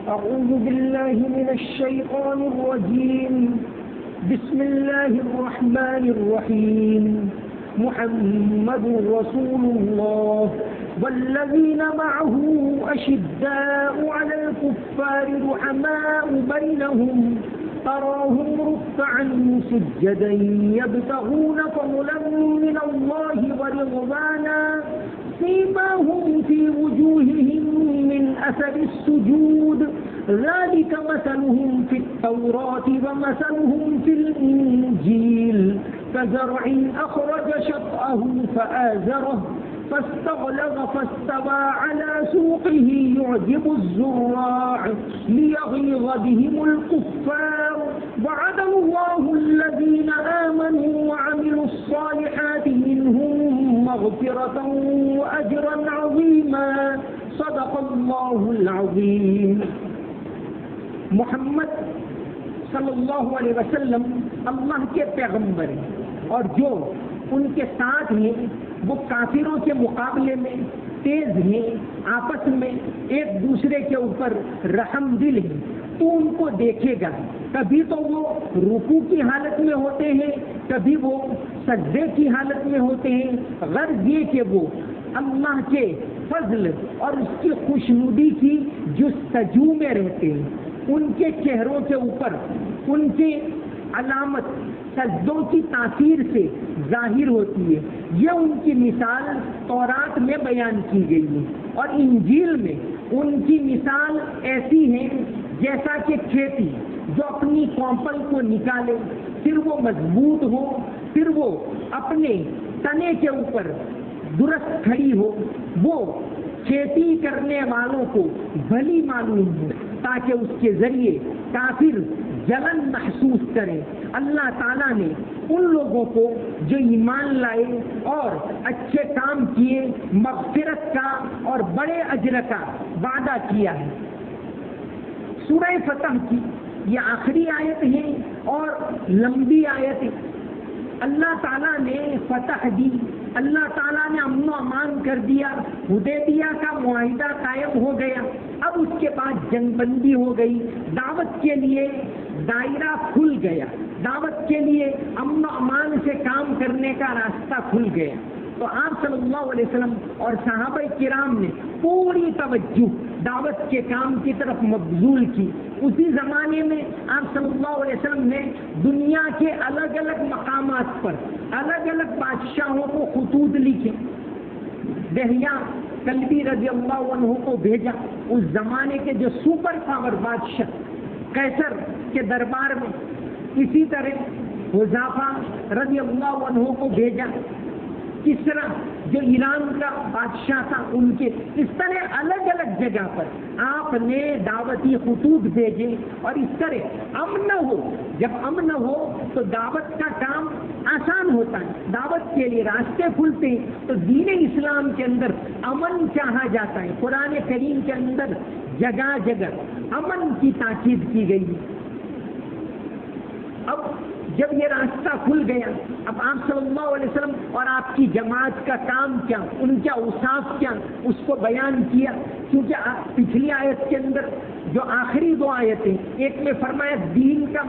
أعوذ بالله من الشيطان الرجيم. بسم الله الرحمن الرحيم. محمد رسول الله والذين معه أشداء على الكفار رحماء بينهم تراهم ركعا سجدا يبتغون فضلا من الله ورضوانا سيماهم في وجوههم من أثر السجود ذلك مثلهم في التوراة ومثلهم في الإنجيل كزرع أخرج شطأه فآزره فاستغلظ فاستوى على سوقه يعجب الزراع ليغيظ بهم الكفار وعد الله الذين آمنوا وعملوا الصالحات منهم مغفرة وأجرا عظيما صدق الله العظيم. محمد صلی اللہ علیہ وسلم اللہ کے پیغمبر ہیں اور جو ان کے ساتھ ہیں وہ کافروں کے مقابلے میں تیز ہیں، آپس میں ایک دوسرے کے اوپر رحم دل ہیں. تو ان کو دیکھے گا، کبھی تو وہ رکوع کی حالت میں ہوتے ہیں، کبھی وہ سجدے کی حالت میں ہوتے ہیں، غرض یہ کہ وہ اللہ کے فضل اور اس کی خوشنودی کی جستجو میں رہتے ہیں. ان کے چہروں کے اوپر ان کی علامت سجدوں کی تاثیر سے ظاہر ہوتی ہے. یہ ان کی مثال تورات میں بیان کی گئی ہے اور انجیل میں ان کی مثال ایسی ہے جیسا کہ کھیتی جو اپنی کومپل کو نکالے، پھر وہ مضبوط ہو، پھر وہ اپنے تنے کے اوپر درست کھڑی ہو، وہ کھیتی کرنے والوں کو بھلی معلوم ہو تاکہ اس کے ذریعے کافر جلن محسوس کریں. اللہ تعالیٰ نے ان لوگوں کو جو ایمان لائے اور اچھے کام کیے مغفرت کا اور بڑے اجر کا وعدہ کیا ہے. سورہ فتح کی یہ آخری آیت ہے اور لمبی آیت ہے. اللہ تعالیٰ نے فتح دی، اللہ تعالیٰ نے امن و امان کر دیا، حدیبیہ کا معاہدہ قائم ہو گیا. اب اس کے بعد جنگ بندی ہو گئی، دعوت کے لیے دائرہ کھل گیا، دعوت کے لیے امن و امان سے کام کرنے کا راستہ کھل گیا. تو آپ صلی اللہ علیہ وسلم اور صحابہ کرام نے پوری توجہ دعوت کے کام کی طرف مبذول کی. اسی زمانے میں آپ صلی اللہ علیہ وسلم نے دنیا کے الگ الگ مقامات پر الگ الگ بادشاہوں کو خطوط لکھے. دہیا کلبی رضی اللہ عنہ کو بھیجا، اس زمانے کے جو سپر پاور بادشاہ قیصر کے دربار میں. اسی طرح حذافہ رضی اللہ عنہ کو بھیجا، کسرا جو ایران کا بادشاہ تھا ان کے. اس طرح الگ الگ جگہ پر آپ نے دعوتی خطوط بھیجے اور اس طرح امن ہو. جب امن ہو تو دعوت کا کام آسان ہوتا ہے، دعوت کے لیے راستے کھلتے ہیں. تو دین اسلام کے اندر امن چاہا جاتا ہے. قرآن کریم کے اندر جگہ جگہ امن کی تاکید کی گئی. اب جب یہ راستہ کھل گیا، اب آپ صلی اللہ علیہ وسلم اور آپ کی جماعت کا کام کیا، ان کا اوصاف کیا، اس کو بیان کیا. کیونکہ پچھلی آیت کے اندر جو آخری دو آیتیں، ایک میں فرمایا دین کا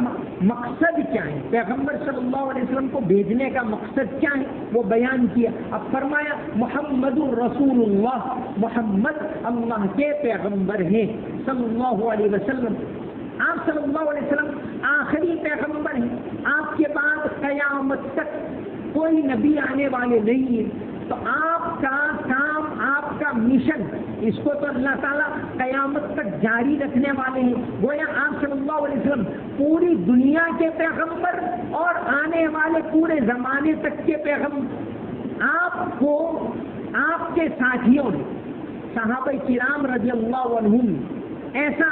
مقصد کیا ہے، پیغمبر صلی اللہ علیہ وسلم کو بھیجنے کا مقصد کیا ہے وہ بیان کیا. اب فرمایا محمد الرسول اللہ، محمد اللہ کے پیغمبر ہیں صلی اللہ علیہ وسلم. آپ صلی اللہ علیہ وسلم آخری پیغمبر ہیں. آپ کے بعد قیامت تک کوئی نبی آنے والے نہیں ہیں. تو آپ کا کام، آپ کا مشن، اس کو تو اللہ تعالیٰ قیامت تک جاری رکھنے والے ہیں. گویا آپ صلی اللہ علیہ وسلم پوری دنیا کے پیغمبر اور آنے والے پورے زمانے تک کے پیغمبر. آپ کو آپ کے ساتھیوں نے، صحابہ کرام رضی اللہ عنہم، ایسا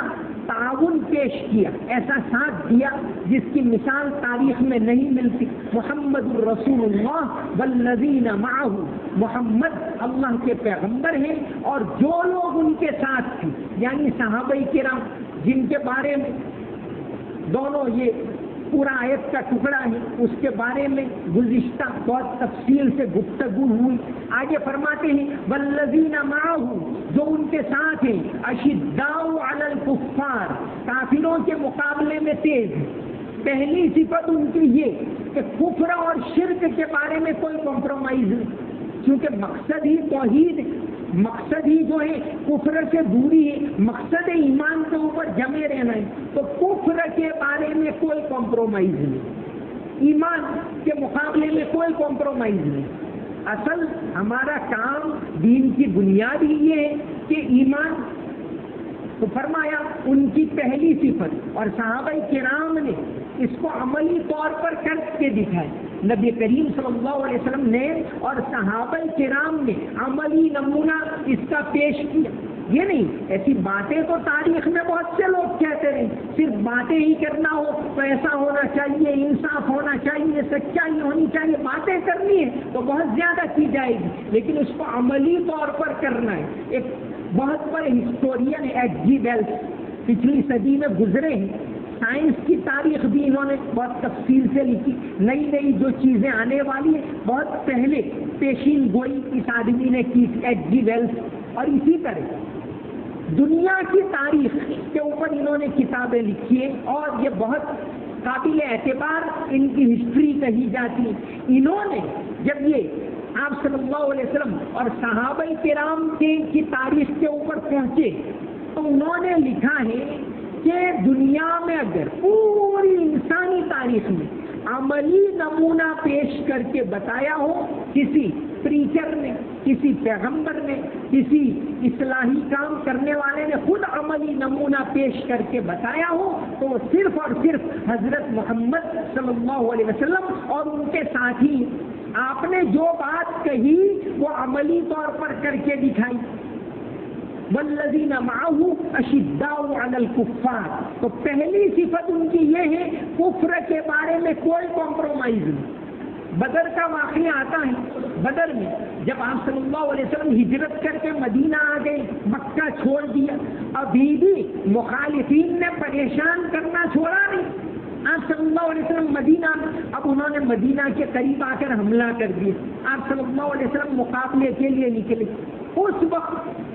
تعاون پیش کیا، ایسا ساتھ دیا جس کی مثال تاریخ میں نہیں ملتی. محمد الرسول اللہ والذین معہ، محمد اللہ کے پیغمبر ہیں اور جو لوگ ان کے ساتھ تھے، یعنی صحابہ کرام جن کے بارے میں دونوں یہ پورا آیت کا ٹکڑا ہے، اس کے بارے میں گزشتہ بہت تفصیل سے گفتگو ہوئی. آگے فرماتے ہیں والذین معہ، جو ان کے ساتھ ہیں، اشداء علی الکفار، کافروں کے مقابلے میں تیز. پہلی صفت ان کی یہ کہ کفر اور شرک کے بارے میں کوئی کمپرومائز نہیں، کیونکہ مقصد ہی توحید ہے، مقصد ہی جو ہے کفر سے دوری ہے، مقصد ایمان کے اوپر جمے رہنا ہے. تو کفر کے بارے میں کوئی کمپرومائز نہیں، ایمان کے مقابلے میں کوئی کمپرومائز نہیں. اصل ہمارا کام دین کی بنیاد ہی یہ ہے کہ ایمان. تو فرمایا ان کی پہلی صفت، اور صحابہ کرام نے اس کو عملی طور پر کر کے دکھائے. نبی کریم صلی اللہ علیہ وسلم نے اور صحابہ کرام نے عملی نمونہ اس کا پیش کیا. یہ نہیں ایسی باتیں تو تاریخ میں بہت سے لوگ کہتے رہے، صرف باتیں ہی کرنا ہو تو ایسا ہونا چاہیے، انصاف ہونا چاہیے، سچائی ہونی چاہیے، باتیں کرنی ہے تو بہت زیادہ کی جائے گی، لیکن اس کو عملی طور پر کرنا ہے. ایک بہت بڑے ہسٹورین ایچ جی ویلس پچھلی صدی میں گزرے ہیں، سائنس کی تاریخ بھی انہوں نے بہت تفصیل سے لکھی. نئی نئی جو چیزیں آنے والی ہیں بہت پہلے پیشین گوئی اس آدمی نے کی، ایچ جی ویلس. اور اسی طرح دنیا کی تاریخ کے اوپر انہوں نے کتابیں لکھی ہیں اور یہ بہت قابل اعتبار ان کی ہسٹری کہی جاتی ہے. انہوں نے جب یہ آپ صلی اللہ علیہ وسلم اور صحابہ کرام کی تاریخ کے اوپر پہنچے تو انہوں نے لکھا ہے کہ دنیا میں اگر پوری انسانی تاریخ میں عملی نمونہ پیش کر کے بتایا ہو، کسی پریچر نے، کسی پیغمبر نے، کسی اصلاحی کام کرنے والے نے خود عملی نمونہ پیش کر کے بتایا ہو تو وہ صرف اور صرف حضرت محمد صلی اللہ علیہ وسلم اور ان کے ساتھی. آپ نے جو بات کہی وہ عملی طور پر کر کے دکھائی. والذین معہ اشداء علی الکفار. تو پہلی صفت ان کی یہ ہے کفر کے بارے میں کوئی کمپرومائز نہیں. بدر کا واقعہ آتا ہے، بدر میں جب آپ صلی اللہ علیہ وسلم ہجرت کر کے مدینہ آ گئے، مکہ چھوڑ دیا، ابھی بھی مخالفین نے پریشان کرنا چھوڑا نہیں. آپ صلی اللہ علیہ وسلم مدینہ، اب انہوں نے مدینہ کے قریب آ کر حملہ کر دیا. آپ صلی اللہ علیہ وسلم مقابلے کے لیے نکلے. اس وقت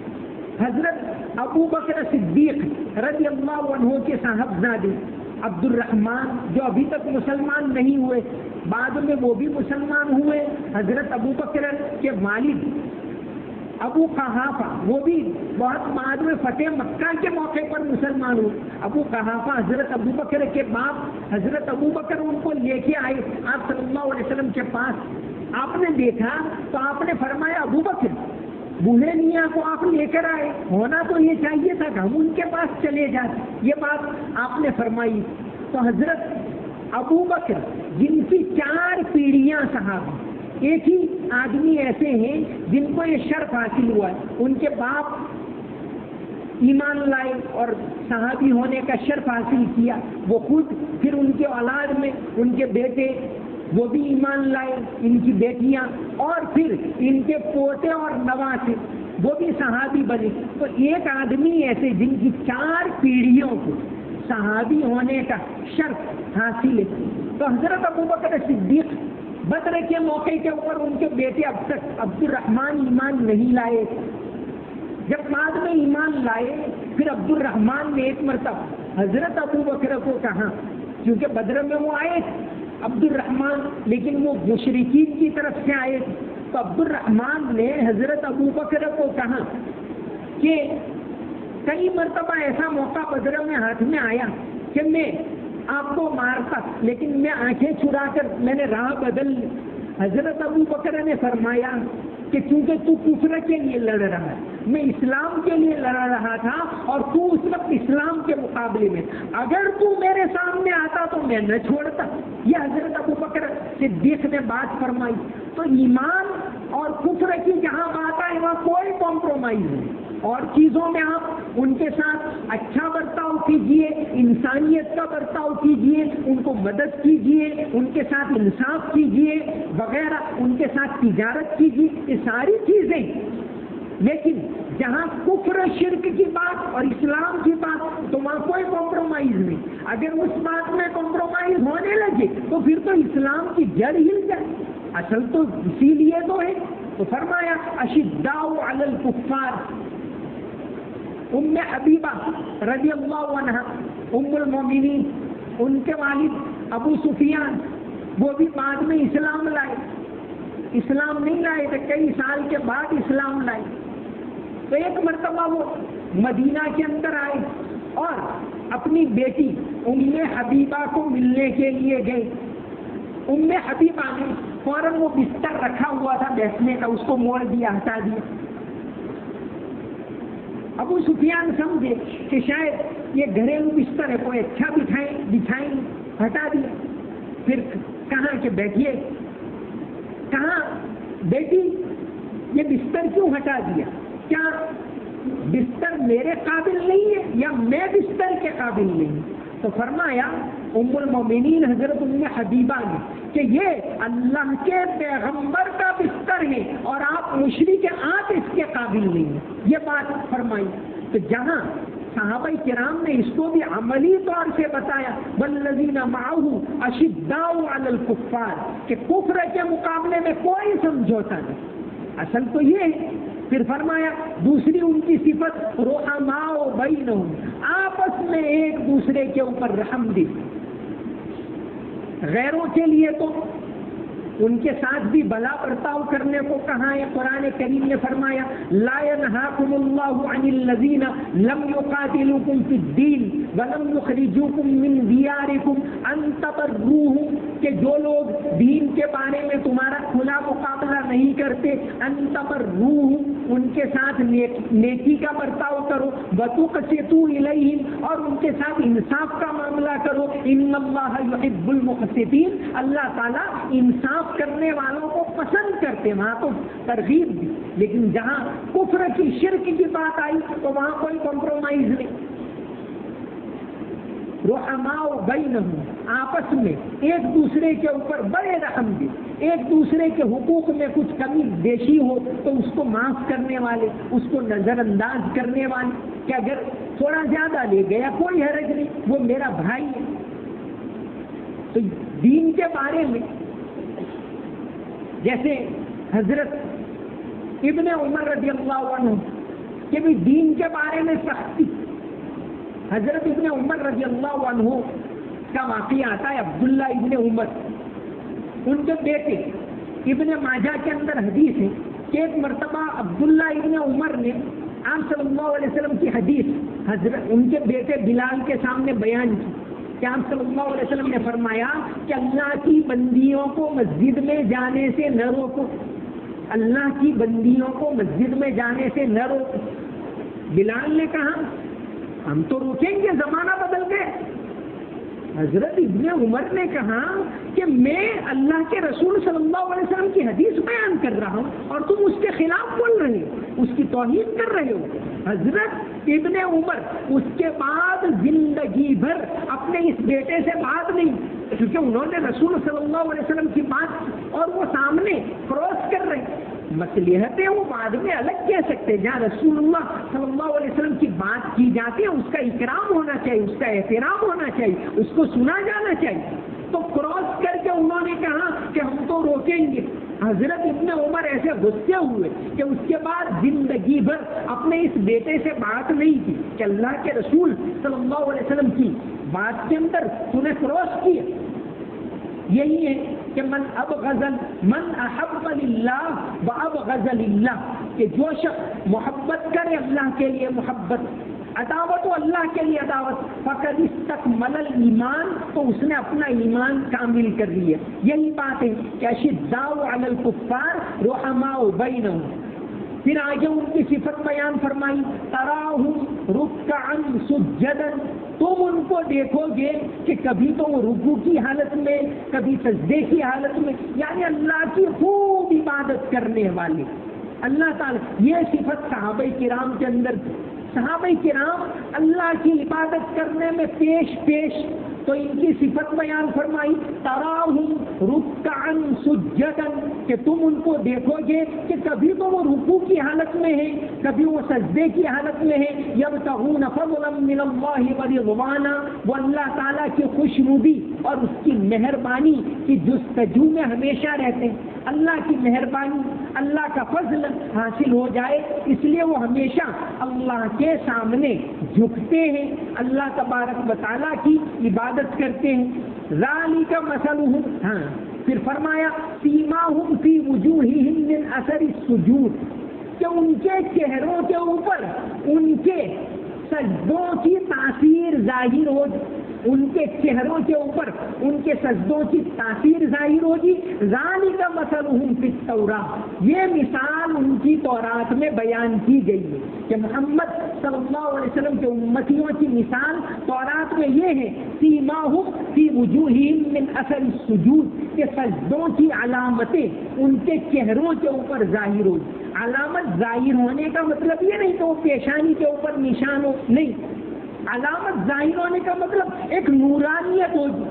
حضرت ابو بکر صدیق رضی اللہ عنہ کے صاحبزادے عبد الرحمن جو ابھی تک مسلمان نہیں ہوئے، بعد میں وہ بھی مسلمان ہوئے. حضرت ابو بکر کے والد ابو قحافہ وہ بھی بہت بعد میں فتح مکہ کے موقع پر مسلمان ہوئے. ابو قحافہ حضرت ابو بکر کے باپ، حضرت ابو بکر ان کو لے کے آئے آپ صلی اللہ علیہ وسلم کے پاس. آپ نے دیکھا تو آپ نے فرمایا ابو بکر بوڑھے میاں کو آپ لے کر آئے، ہونا تو یہ چاہیے تھا کہ ہم ان کے پاس چلے جاتے. یہ بات آپ نے فرمائی. تو حضرت ابو بکر جن کی 4 پیڑھیاں صحابہ، ایک ہی آدمی ایسے ہیں جن کو یہ شرف حاصل ہوا ہے. ان کے باپ ایمان لائے اور صحابی ہونے کا شرف حاصل کیا، وہ خود، پھر ان کے اولاد میں ان کے بیٹے وہ بھی ایمان لائے، ان کی بیٹیاں، اور پھر ان کے پوتے اور نواسے وہ بھی صحابی بنے. تو ایک آدمی ایسے جن کی 4 پیڑھیوں کو صحابی ہونے کا شرف حاصل ہے. تو حضرت ابو بکر صدیق بدر کے موقع کے اوپر ان کے بیٹے اب تک عبد الرحمن ایمان نہیں لائے. جب بعد میں ایمان لائے پھر عبد الرحمن نے ایک مرتبہ حضرت ابو بکر کو کہا، کیونکہ بدر میں وہ آئے عبد الرحمن لیکن وہ مشرکین کی طرف سے آئے. تو عبد الرحمن نے حضرت ابو بکر کو کہا کہ کئی مرتبہ ایسا موقع بدر میں ہاتھ میں آیا کہ میں آپ کو مارتا لیکن میں آنکھیں چرا کر میں نے راہ بدل لی. حضرت ابو بکر نے فرمایا کہ چونکہ تو کفر کے لیے لڑ رہا ہے، میں اسلام کے لیے لڑ رہا تھا اور تو اس وقت اسلام کے مقابلے میں، اگر تو میرے سامنے آتا تو میں نہ چھوڑتا. یہ حضرت ابو بکر صدیق نے بات فرمائی. تو ایمان اور کفر کی جہاں بات آئے وہاں کوئی کمپرومائز نہیں. اور چیزوں میں آپ ان کے ساتھ اچھا برتاؤ کیجئے، انسانیت کا برتاؤ کیجئے، ان کو مدد کیجئے، ان کے ساتھ انصاف کیجئے وغیرہ، ان کے ساتھ تجارت کیجئے، یہ ساری چیزیں. لیکن جہاں کفر شرک کی بات اور اسلام کی بات تو وہاں کوئی کمپرومائز نہیں. اگر اس بات میں کمپرومائز ہونے لگے تو پھر تو اسلام کی جڑ ہل جائے. اصل تو اسی لیے تو ہے. تو فرمایا اشداء علی الکفار. ام حبیبہ رضی اللہ عنہا ام المومنین، ان کے والد ابو سفیان، وہ بھی بعد میں اسلام لائے. اسلام نہیں لائے تھے، کئی سال کے بعد اسلام لائے. تو ایک مرتبہ وہ مدینہ کے اندر آئے اور اپنی بیٹی ام حبیبہ کو ملنے کے لیے گئے. ام حبیبہ نے فوراً وہ بستر رکھا ہوا تھا بیٹھنے کا، اس کو موڑ دیا، ہٹا دیا. ابو سفیان سمجھے کہ شاید یہ گھریلو بستر ہے، کوئی اچھا بچھائیں، ہٹا دیا. پھر کہاں کہ بیٹھیے. کہاں بیٹی یہ بستر کیوں ہٹا دیا؟ کیا بستر میرے قابل نہیں ہے یا میں بستر کے قابل نہیں؟ تو فرمایا ام المومنین حضرت ام حبیبہ نے کہ یہ اللہ کے پیغمبر کا بستر ہے اور آپ مشرک ہیں، آپ اس کے قابل نہیں ہیں. یہ بات فرمائی. تو جہاں صحابہ کرام نے اس کو بھی عملی طور سے بتایا، والذین معہ اشداء علی الکفار، کہ کفر کے مقابلے میں کوئی سمجھوتا نہیں. اصل تو یہ ہے. پھر فرمایا دوسری ان کی صفت رحماء بینہم، آپس میں ایک دوسرے کے اوپر رحم دی. غیروں کے لیے تو ان کے ساتھ بھی بھلا برتاؤ کرنے کو کہا ہے. قرآن کریم نے فرمایا لا ينهاكم الله عن الذين لم يقاتلوكم في الدين ولم يخرجوكم من دياركم ان تبروهم، کہ جو لوگ دین کے بارے میں تمہارا کھلا مقابلہ نہیں کرتے، ان تبروهم، ان کے ساتھ نیکی کا برتاؤ کرو، وتقسطوا الیہم، اور ان کے ساتھ انصاف کا معاملہ کرو. ان اللہ یحب المقسطین، اللہ تعالیٰ انصاف کرنے والوں کو پسند کرتے. وہاں تو ترغیب دی، لیکن جہاں کفر کی شرک کی بات آئی تو وہاں کوئی کمپرومائز نہیں. رحماء بینہم، آپس میں ایک دوسرے کے اوپر بڑے رحم دی. ایک دوسرے کے حقوق میں کچھ کمی بیشی ہو تو اس کو معاف کرنے والے، اس کو نظر انداز کرنے والے، کہ اگر تھوڑا زیادہ لے گیا کوئی حرج نہیں، وہ میرا بھائی ہے. تو دین کے بارے میں جیسے حضرت ابن عمر رضی اللہ عنہ کہ بھی دین کے بارے میں سختی. حضرت ابن عمر رضی اللہ عنہ کا واقعہ آتا ہے. عبداللہ ابن عمر، ان کے بیٹے، ابن ماجہ کے اندر حدیث ہے کہ ایک مرتبہ عبداللہ ابن عمر نے آپ صلی اللہ علیہ وسلم کی حدیث حضرت ان کے بیٹے بلال کے سامنے بیان کی کہ آپ صلی اللہ علیہ وسلم نے فرمایا کہ اللہ کی بندیوں کو مسجد میں جانے سے نہ روکو، اللہ کی بندیوں کو مسجد میں جانے سے نہ روکو. بلال نے کہا ہم تو روکیں گے، زمانہ بدل گئے. حضرت ابن عمر نے کہا کہ میں اللہ کے رسول صلی اللہ علیہ وسلم کی حدیث بیان کر رہا ہوں اور تم اس کے خلاف بول رہے ہو، اس کی توہین کر رہے ہو. حضرت ابن عمر اس کے بعد زندگی بھر اپنے اس بیٹے سے بات نہیں، کیونکہ انہوں نے رسول صلی اللہ علیہ وسلم کی بات اور وہ سامنے کراس کر رہے. مصلحتیں وہ بعد میں الگ کہہ سکتے، جہاں رسول اللہ صلی اللہ علیہ وسلم کی بات کی جاتی ہے اس کا اکرام ہونا چاہیے، اس کا احترام ہونا چاہیے، اس کو سنا جانا چاہیے. تو کراس کر کے انہوں نے کہا کہ ہم تو روکیں گے. حضرت ابن عمر ایسے غصے ہوئے کہ اس کے بعد زندگی بھر اپنے اس بیٹے سے بات نہیں کی کہ اللہ کے رسول صلی اللہ علیہ وسلم کی بات کے اندر انہیں کراس کیا. یہی ہے کہ من احب للہ وابغض للہ، کہ جو شخص محبت کرے اللہ کے لیے محبت، عداوت و اللہ کے لیے عداوت، فقد استکمل الایمان، تو اس نے اپنا ایمان کامل کر لیا. یہی بات ہے کہ اشداء علی الکفار رحماء بینہم. پھر آگے ان کی صفت بیان فرمائی تراہم رکعا سجدا، تم ان کو دیکھو گے کہ کبھی تو وہ رکوع کی حالت میں، کبھی سجدے کی حالت میں، یعنی اللہ کی خوب عبادت کرنے والے. اللہ تعالیٰ یہ صفت صحابہ کرام کے اندر، صحابہ کرام اللہ کی عبادت کرنے میں پیش تو ان کی صفت بیان فرمائی تراہم رکعن سجدن، کہ تم ان کو دیکھو گے کہ کبھی تو وہ رکوع کی حالت میں ہیں، کبھی وہ سجدے کی حالت میں ہیں، یبتغون فضلا من اللہ ورضوانا، وہ اللہ تعالیٰ کی خوشنودی اور اس کی مہربانی کی جستجو میں ہمیشہ رہتے ہیں۔ اللہ کی مہربانی، اللہ کا فضل حاصل ہو جائے، اس لیے وہ ہمیشہ اللہ کے سامنے جھکتے ہیں، اللہ تبارک و تعالیٰ کی عبادت کرتے ہیں۔ ذالک مثلہم، ہاں پھر فرمایا سیماہم فی وجوہہم من اثر السجود، کہ ان کے چہروں کے اوپر ان کے سجدوں کی تاثیر ظاہر ہوگی، ان کے چہروں کے اوپر ان کے سجدوں کی تاثیر ظاہر ہوگی۔ ذالک مثلہم فی التوراۃ، یہ مثال ان کی تورات میں بیان کی گئی ہے کہ محمد صلی اللہ علیہ وسلم کے امتیوں کی مثال تورات میں یہ ہے، سیماہم فی وجوہہم من اثر السجود، کہ سجدوں کی علامتیں ان کے چہروں کے اوپر ظاہر ہوگی۔ علامت ظاہر ہونے کا مطلب یہ نہیں کہ وہ پیشانی کے اوپر نشان ہو، نہیں، علامت ظاہر ہونے کا مطلب ایک نورانیت ہوگی۔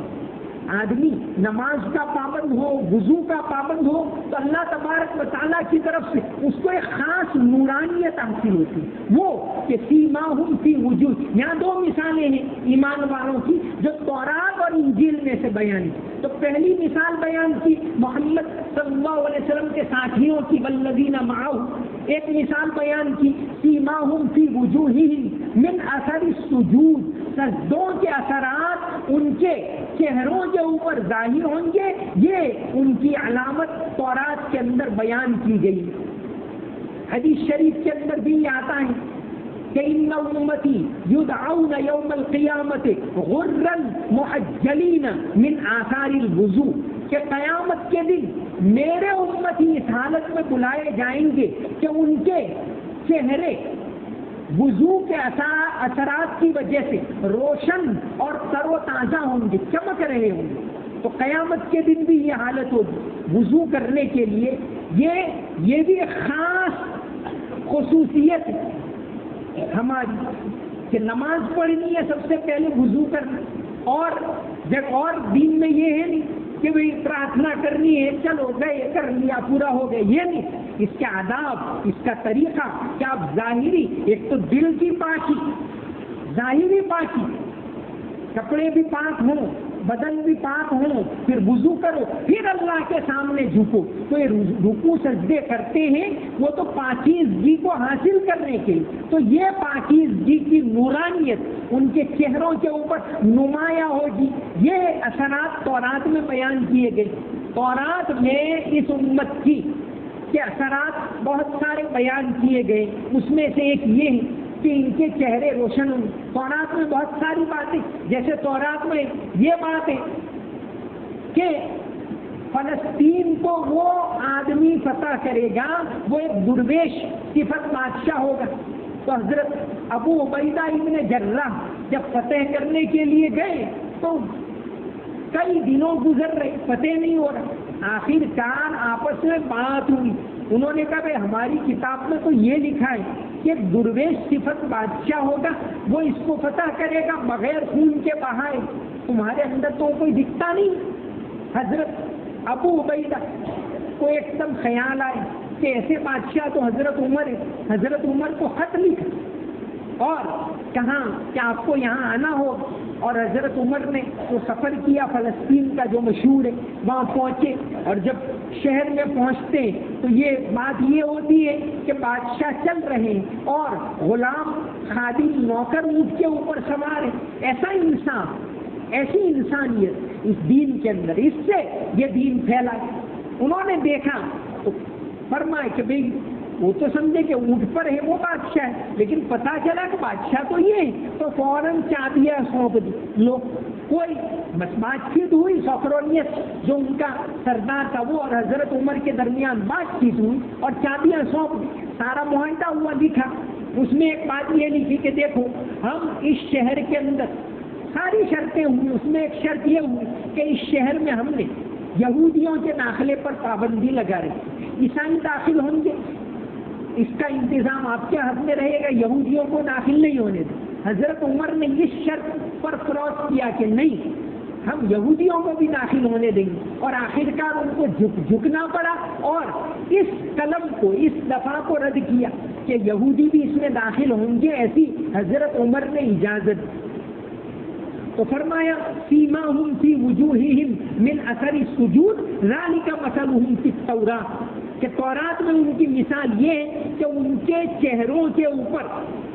آدمی نماز کا پابند ہو، وضو کا پابند ہو، تو اللہ تبارک و تعالیٰ کی طرف سے اس کو ایک خاص نورانیت حاصل ہوتی ہے، وہ کہ سیماہم فی وجوہ۔ یہاں دو مثالیں ہیں ایمان والوں کی جو تورات اور انجیل میں سے بیان کی۔ تو پہلی مثال بیان کی محمد صلی اللہ علیہ وسلم کے ساتھیوں کی، والذین معہ، ایک مثال بیان کی سیماہم فی وجوہہم من اثر السجود، سجدوں کے اثرات ان کے چہروں کے اوپر ظاہر ہوں گے، یہ ان کی علامت تورات کے اندر بیان کی گئی۔ حدیث شریف کے اندر بھی یہ آتا ہے کہ ان امتی یدعون یوم القیامت غرا محجلین من آثار الوضوء، کہ قیامت کے دن میرے امتی اس حالت میں بلائے جائیں گے کہ ان کے چہرے وضو کے اثرات کی وجہ سے روشن اور تر و تازہ ہوں گے، چمک رہے ہوں گے۔ تو قیامت کے دن بھی یہ حالت ہوگی وضو کرنے کے لیے، یہ بھی ایک خاص خصوصیت ہے ہماری کہ نماز پڑھنی ہے سب سے پہلے وضو کرنا، اور دین میں یہ ہے نہیں کہ بھئی پرارتھنا کرنی ہے چلو گئے کر لیا پورا ہو گیا، یہ نہیں۔ اس کے آداب، اس کا طریقہ کہ آپ ظاہری، ایک تو دل کی پاکی، ظاہری پاکی، کپڑے بھی پاک ہوں، بدن بھی پاک ہوں، پھر وضو کرو، پھر اللہ کے سامنے جھکو۔ تو یہ رکوع سجدے کرتے ہیں وہ تو پاکیزگی کو حاصل کرنے کے لیے، تو یہ پاکیزگی کی نورانیت ان کے چہروں کے اوپر نمایاں ہوگی۔ یہ اثرات تورات میں بیان کیے گئے۔ تورات میں اس امت کی کے اثرات بہت سارے بیان کیے گئے، اس میں سے ایک یہ ہے کہ ان کے چہرے روشن ہوں۔ تورات میں بہت ساری باتیں، جیسے تورات میں یہ بات ہے کہ فلسطین کو وہ آدمی فتح کرے گا، وہ ایک درویش صفت بادشاہ ہوگا۔ تو حضرت ابو عبیدہ ابن جراح جب فتح کرنے کے لیے گئے تو کئی دنوں گزر رہے، فتح نہیں ہو رہا۔ آخر کار آپس میں بات ہوئی، انہوں نے کہا بھائی ہماری کتاب میں تو یہ لکھا ہے کہ درویش صفت بادشاہ ہوگا، وہ اس کو فتح کرے گا بغیر خون کے بہائے، تمہارے اندر تو کوئی دکھتا نہیں۔ حضرت ابو عبیدہ کو ایک دم خیال آئے کہ ایسے بادشاہ تو حضرت عمر ہے، حضرت عمر کو خط لکھا اور کہا کہ آپ کو یہاں آنا ہو، اور حضرت عمر نے وہ سفر کیا فلسطین کا جو مشہور ہے، وہاں پہنچے، اور جب شہر میں پہنچتے تو یہ بات یہ ہوتی ہے کہ بادشاہ چل رہے ہیں اور غلام خادم نوکر اونٹ کے اوپر سوار ہے۔ ایسا انسان، ایسی انسانیت اس دین کے اندر، اس سے یہ دین پھیلا۔ انہوں نے دیکھا تو فرمائے کہ بھئی وہ تو سمجھے کہ اونٹ پر ہے وہ بادشاہ ہے، لیکن پتا چلا کہ بادشاہ تو یہ ہے، تو فوراً چابیاں سونپ دی۔ لوگ کوئی بس بات چیت ہوئی، سوکرونیس جو ان کا سردار تھا وہ اور حضرت عمر کے درمیان بات چیت ہوئی اور چابیاں سونپ دی، سارا معاہدہ ہوا لکھا۔ اس میں ایک بات یہ لکھی کہ دیکھو ہم اس شہر کے اندر، ساری شرطیں ہوئی، اس میں ایک شرط یہ ہوئی کہ اس شہر میں ہم نے یہودیوں کے داخلے پر پابندی لگا رہی، عیسائی داخل ہوں گے اس کا انتظام آپ کے ہاتھ میں رہے گا، یہودیوں کو داخل نہیں ہونے دیں۔ حضرت عمر نے اس شرط پر کراس کیا کہ نہیں، ہم یہودیوں کو بھی داخل ہونے دیں گے، اور آخرکار ان کو جھکنا پڑا اور اس قلم کو، اس دفعہ کو رد کیا کہ یہودی بھی اس میں داخل ہوں گے، ایسی حضرت عمر نے اجازت دی۔ تو فرمایا سیماہم فی وجوہہم من اثر السجود ذالک مثلہم فی التوراۃ، کہ تورات میں ان کی مثال یہ ہے کہ ان کے چہروں کے اوپر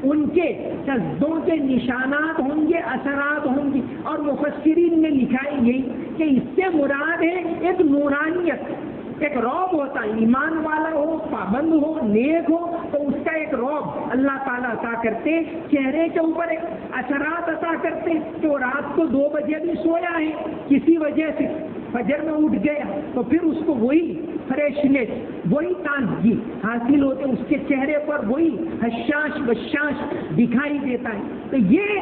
ان کے سجدوں کے نشانات ہوں گے، اثرات ہوں گے، اور مفسرین نے لکھا ہے یہی کہ اس سے مراد ہے ایک نورانیت، ایک رعب ہوتا ہے، ایمان والا ہو، پابند ہو، نیک ہو تو اس کا ایک رعب اللہ تعالیٰ عطا کرتے، چہرے کے اوپر ایک اثرات عطا کرتے کہ وہ رات کو 2 بجے بھی سویا ہے، کسی وجہ سے فجر میں اٹھ گیا تو پھر اس کو وہی فریشنس، وہی تازگی حاصل ہوتے، اس کے چہرے پر وہی حشاش بشاش دکھائی دیتا ہے۔ تو یہ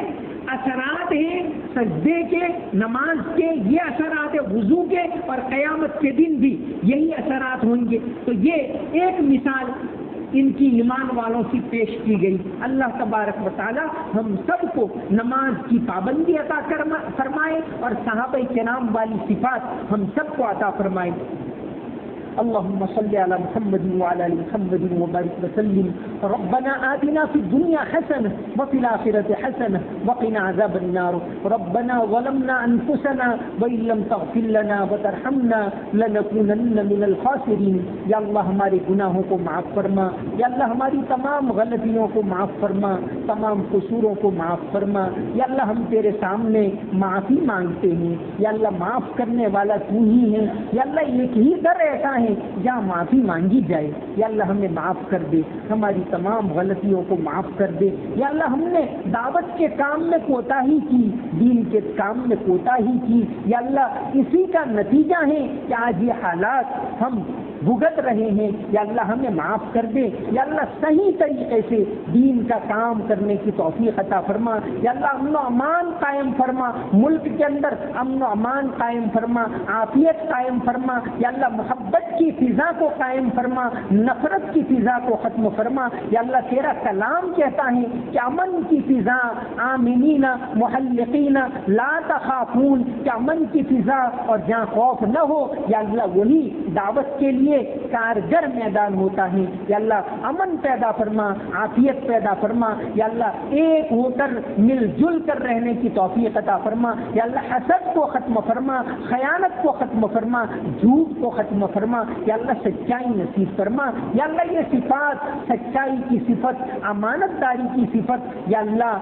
اثرات ہیں سجدے کے، نماز کے، یہ اثرات ہیں وضو کے، اور قیامت کے دن بھی یہی اثرات ہوں گے۔ تو یہ ایک مثال ان کی ایمان والوں سے پیش کی گئی۔ اللہ تبارک و تعالی ہم سب کو نماز کی پابندی عطا فرمائے اور صحابہ کرام والی صفات ہم سب کو عطا فرمائے۔ اللهم صل على محمد وعلى ال محمد وبارك وسلم۔ ربنا آتنا في الدنيا حسنة وفي الآخرة حسنة وقنا عذاب النار۔ ربنا ظلمنا أنفسنا وإن لم تغفر لنا وترحمنا لنكونن من الخاسرين۔ یا اللہ ہمارے گناہوں کو معاف فرما، یا اللہ ہماری تمام غلطیوں کو معاف فرما، تمام قصوروں کو معاف فرما۔ یا اللہ ہم تیرے سامنے معافی مانگتے ہیں، یا اللہ معاف کرنے والا تو ہی ہے، یا اللہ ایک ہی در ایسا ہے جہاں معافی مانگی جائے۔ یا اللہ ہمیں معاف کر دے، ہماری تمام غلطیوں کو معاف کر دے۔ یا اللہ ہم نے دعوت کے کام میں کوتاہی کی، دین کے کام میں کوتاہی کی، یا اللہ اسی کا نتیجہ ہے کہ آج یہ حالات ہم بھگت رہے ہیں۔ یا اللہ ہمیں معاف کر دے، یا اللہ صحیح طریقے سے دین کا کام کرنے کی توفیق عطا فرما۔ یا اللہ امن و امان قائم فرما، ملک کے اندر امن و امان قائم فرما، عافیت قائم فرما۔ یا اللہ محبت کی فضا کو قائم فرما، نفرت کی فضا کو ختم فرما۔ یا اللہ تیرا کلام کہتا ہے کہ امن کی فضا، آمنین محلقین لا تخافون، کہ امن کی فضا اور جہاں خوف نہ ہو، یا اللہ وہی دعوت کے لیے کارگر میدان ہوتا ہے۔ یا اللہ امن پیدا فرما، عافیت پیدا فرما۔ یا اللہ ایک ہو کر مل جل کر رہنے کی توفیق عطا فرما۔ یا اللہ حسد کو ختم فرما، خیانت کو ختم فرما، جھوٹ کو ختم فرما۔ یا اللہ سچائی نصیب فرما۔ یا اللہ یہ صفات، سچائی کی صفت، امانت داری کی صفت، یا اللہ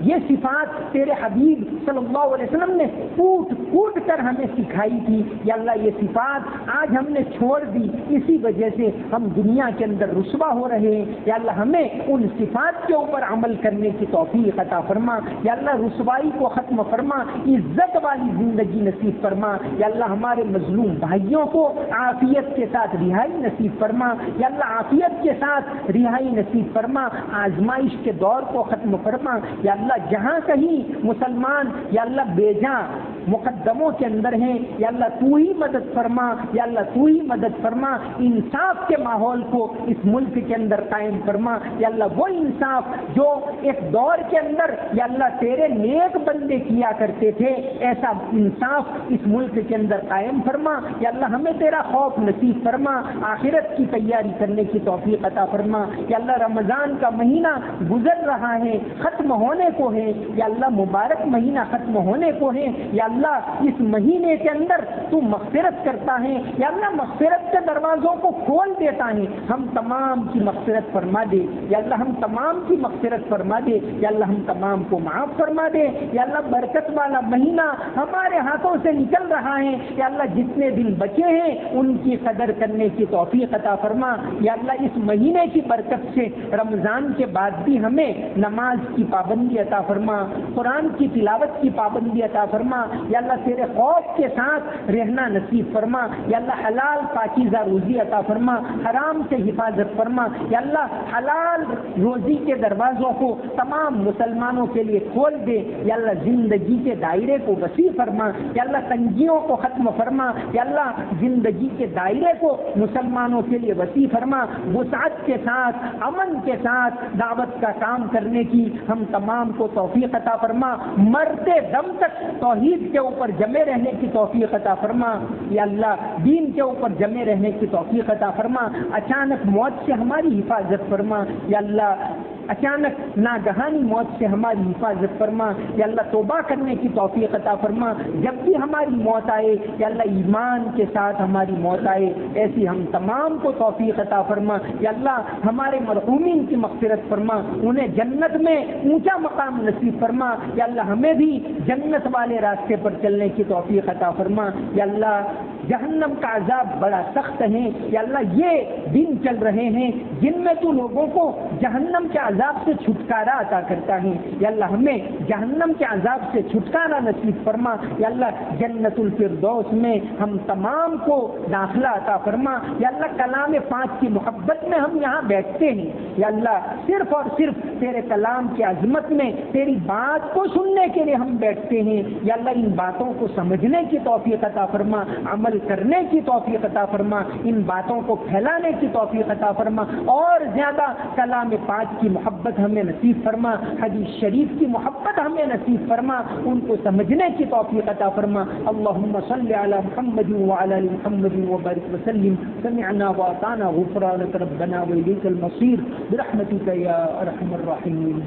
یہ صفات تیرے حبیب صلی اللہ علیہ وسلم نے کوٹ کوٹ کر ہمیں سکھائی تھی۔ یا اللہ یہ صفات آج ہم نے چھوڑ دی، اسی وجہ سے ہم دنیا کے اندر رسوا ہو رہے ہیں۔ یا اللہ ہمیں ان صفات کے اوپر عمل کرنے کی توفیق عطا فرما۔ یا اللہ رسوائی کو ختم فرما، عزت والی زندگی نصیب فرما۔ یا اللہ ہمارے مظلوم بھائیوں کو عافیت کے ساتھ رہائی نصیب فرما۔ یا اللہ عافیت کے ساتھ رہائی نصیب فرما، آزمائش کے دور کو ختم فرما۔ یا اللہ جہاں کہیں مسلمان یا اللہ بے جاں مقدموں کے اندر ہیں، یا اللہ تو ہی مدد فرما، یا اللہ تو ہی مدد فرما۔ انصاف کے ماحول کو اس ملک کے اندر قائم فرما۔ یا اللہ وہ انصاف جو ایک دور کے اندر یا اللہ تیرے نیک بندے کیا کرتے تھے، ایسا انصاف اس ملک کے اندر قائم فرما۔ یا اللہ ہمیں تیرا خوف نصیب فرما، آخرت کی تیاری کرنے کی توفیق عطا فرما۔ یا اللہ رمضان کا مہینہ گزر رہا ہے، ختم ہونے کو ہے، یا اللہ مبارک مہینہ ختم ہونے کو ہے۔ یا اللہ اس مہینے کے اندر تو مغفرت کرتا ہے، یا اللہ مغفرت کے دروازوں کو کھول دیتا ہے، ہم تمام کی مغفرت فرما دے۔ یا اللہ ہم تمام کی مغفرت فرما دے، یا اللہ ہم تمام کو معاف فرما دے۔ یا اللہ برکت والا مہینہ ہمارے ہاتھوں سے نکل رہا ہے، یا اللہ جتنے دن بچے ہیں ان کی قدر کرنے کی توفیق عطا فرما۔ یا اللہ اس مہینے کی برکت سے رمضان کے بعد بھی ہمیں نماز کی پابندی عطا فرما، قرآن کی تلاوت کی پابندی عطا فرما۔ یا اللہ تیرے خوف کے ساتھ رہنا نصیب فرما، یا اللہ حلال پاکیزہ روزی عطا فرما، حرام سے حفاظت فرما، یا اللہ حلال روزی کے دروازوں کو تمام مسلمانوں کے لیے کھول دے، یا اللہ زندگی کے دائرے کو وسیع فرما، یا اللہ تنگیوں کو ختم فرما، یا اللہ زندگی کے دائرے کو مسلمانوں کے لیے وسیع فرما، وسعت کے ساتھ امن کے ساتھ دعوت کا کام کرنے کی ہم تمام کو توفیق عطا فرما، مرتے دم تک توحید کے اوپر جمے رہنے کی توفیق عطا فرما، یا اللہ دین کے اوپر جمے رہنے کی توفیق عطا فرما، اچانک موت سے ہماری حفاظت فرما، یا اللہ اچانک ناگہانی موت سے ہماری حفاظت فرما، یا اللہ توبہ کرنے کی توفیق عطا فرما، جب بھی ہماری موت آئے یا اللہ ایمان کے ساتھ ہماری موت آئے، ایسی ہم تمام کو توفیق عطا فرما، یا اللہ ہمارے مرحومین کی مغفرت فرما، انہیں جنت میں اونچا مقام نصیب فرما، یا اللہ ہمیں بھی جنت والے راستے پر چلنے کی توفیق عطا فرما، یا اللہ جہنم کا عذاب بڑا سخت ہے، یا اللہ یہ دن چل رہے ہیں جن میں تو لوگوں کو جہنم کے عذاب سے چھٹکارا عطا کرتا ہے، یا اللہ ہمیں جہنم کے عذاب سے چھٹکارا نصیب فرما، یا اللہ جنت الفردوس میں ہم تمام کو داخلہ عطا فرما، یا اللہ کلام پاک کی محبت میں ہم یہاں بیٹھتے ہیں، یا اللہ صرف اور صرف تیرے کلام کی عظمت میں تیری بات کو سننے کے لیے ہم بیٹھتے ہیں، یا اللہ ان باتوں کو سمجھنے کی توفیق عطا فرما، عمل کرنے کی توفیق عطا فرما، ان باتوں کو پھیلانے کی توفیق عطا فرما، اور زیادہ کلام پاک کی محبت ہمیں نصیب فرما، حدیث شریف کی محبت ہمیں نصیب فرما، ان کو سمجھنے کی توفیق عطا فرما۔ اللہم صلی علی محمد وعلی آل محمد وبارک وسلم، سمعنا واطعنا غفرانک ربنا والیک المصیر برحمتک یا ارحم الراحمین۔